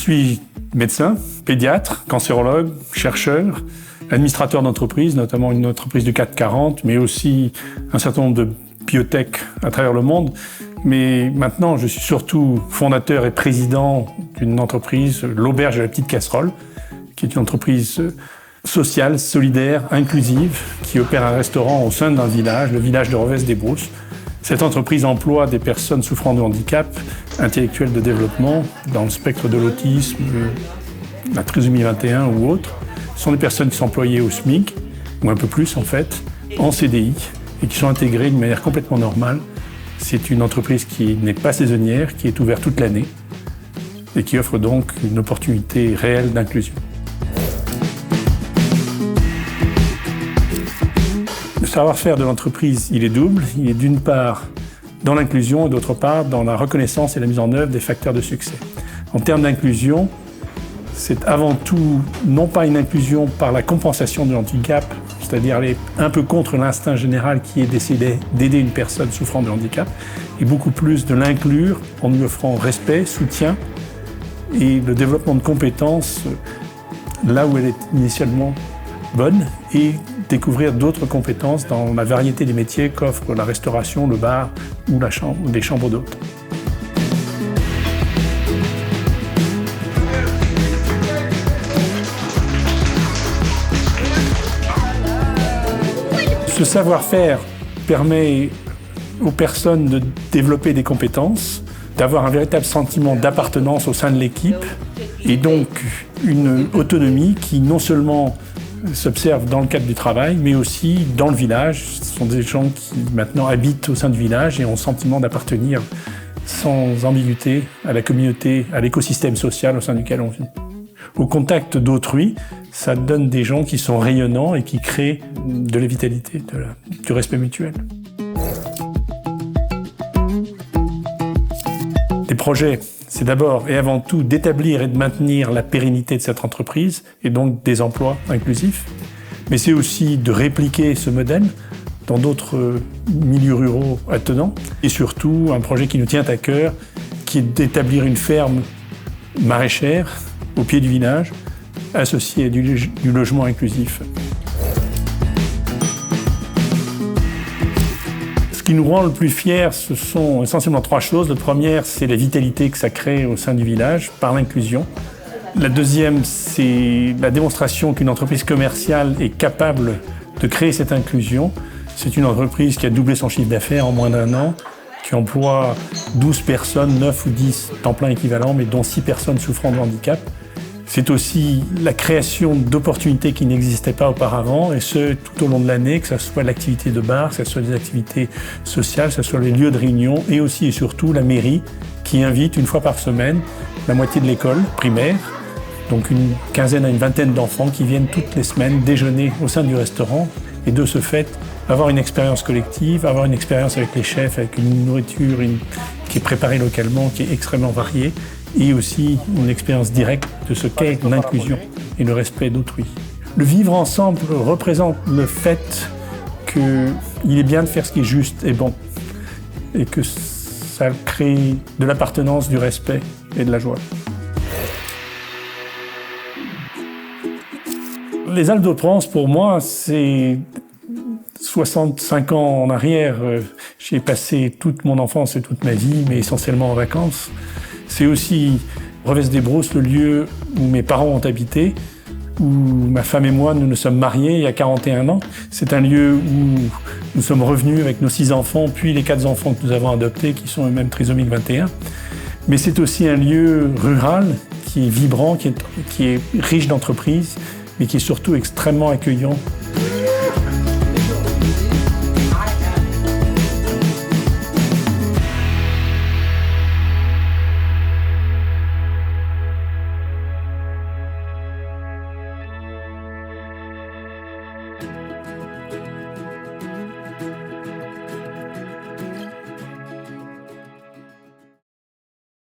suis médecin, pédiatre, cancérologue, chercheur, administrateur d'entreprise, notamment une entreprise du CAC 40, mais aussi un certain nombre de biotech à travers le monde. Mais maintenant, je suis surtout fondateur et président d'une entreprise, l'Auberge de la Petite Casserole, qui est une entreprise sociale, solidaire, inclusive, qui opère un restaurant au sein d'un village, le village de Revesse-des-Brousses. Cette entreprise emploie des personnes souffrant de handicap intellectuel de développement dans le spectre de l'autisme, la trisomie 21 ou autre. Ce sont des personnes qui sont employées au SMIC, ou un peu plus en fait, en CDI, et qui sont intégrées d'une manière complètement normale. C'est une entreprise qui n'est pas saisonnière, qui est ouverte toute l'année, et qui offre donc une opportunité réelle d'inclusion. Le savoir-faire de l'entreprise, il est double. Il est d'une part dans l'inclusion et d'autre part dans la reconnaissance et la mise en œuvre des facteurs de succès. En termes d'inclusion, c'est avant tout non pas une inclusion par la compensation de handicap, c'est-à-dire aller un peu contre l'instinct général qui est d'essayer d'aider une personne souffrant de handicap, et beaucoup plus de l'inclure en lui offrant respect, soutien et le développement de compétences là où elle est initialement bonne et découvrir d'autres compétences dans la variété des métiers qu'offrent la restauration, le bar ou les chambres d'hôtes. Ce savoir-faire permet aux personnes de développer des compétences, d'avoir un véritable sentiment d'appartenance au sein de l'équipe et donc une autonomie qui non seulement s'observe dans le cadre du travail, mais aussi dans le village. Ce sont des gens qui maintenant habitent au sein du village et ont le sentiment d'appartenir sans ambiguïté à la communauté, à l'écosystème social au sein duquel on vit. Au contact d'autrui, ça donne des gens qui sont rayonnants et qui créent de la vitalité, du respect mutuel. Les projets, c'est d'abord et avant tout d'établir et de maintenir la pérennité de cette entreprise et donc des emplois inclusifs. Mais c'est aussi de répliquer ce modèle dans d'autres milieux ruraux attenants. Et surtout, un projet qui nous tient à cœur, qui est d'établir une ferme maraîchère au pied du village, associée à du logement inclusif. Ce qui nous rend le plus fiers, ce sont essentiellement trois choses. La première, c'est la vitalité que ça crée au sein du village par l'inclusion. La deuxième, c'est la démonstration qu'une entreprise commerciale est capable de créer cette inclusion. C'est une entreprise qui a doublé son chiffre d'affaires en moins d'un an, qui emploie 12 personnes, 9 ou 10 temps plein équivalents, mais dont 6 personnes souffrant de handicap. C'est aussi la création d'opportunités qui n'existaient pas auparavant, et ce, tout au long de l'année, que ce soit l'activité de bar, que ce soit des activités sociales, que ce soit les lieux de réunion, et aussi et surtout la mairie qui invite une fois par semaine la moitié de l'école primaire, donc une quinzaine à une vingtaine d'enfants qui viennent toutes les semaines déjeuner au sein du restaurant, et de ce fait, avoir une expérience collective, avoir une expérience avec les chefs, avec une nourriture qui est préparée localement, qui est extrêmement variée, et aussi une expérience directe de ce qu'est l'inclusion et le respect d'autrui. Le vivre ensemble représente le fait qu'il est bien de faire ce qui est juste et bon, et que ça crée de l'appartenance, du respect et de la joie. Les Alpes de Provence, pour moi, c'est 65 ans en arrière. J'ai passé toute mon enfance et toute ma vie, mais essentiellement en vacances. C'est aussi Revesse-des-Brousses, le lieu où mes parents ont habité, où ma femme et moi, nous nous sommes mariés il y a 41 ans. C'est un lieu où nous sommes revenus avec nos 6 enfants, puis les 4 enfants que nous avons adoptés, qui sont eux-mêmes trisomiques 21. Mais c'est aussi un lieu rural qui est vibrant, qui est riche d'entreprises, mais qui est surtout extrêmement accueillant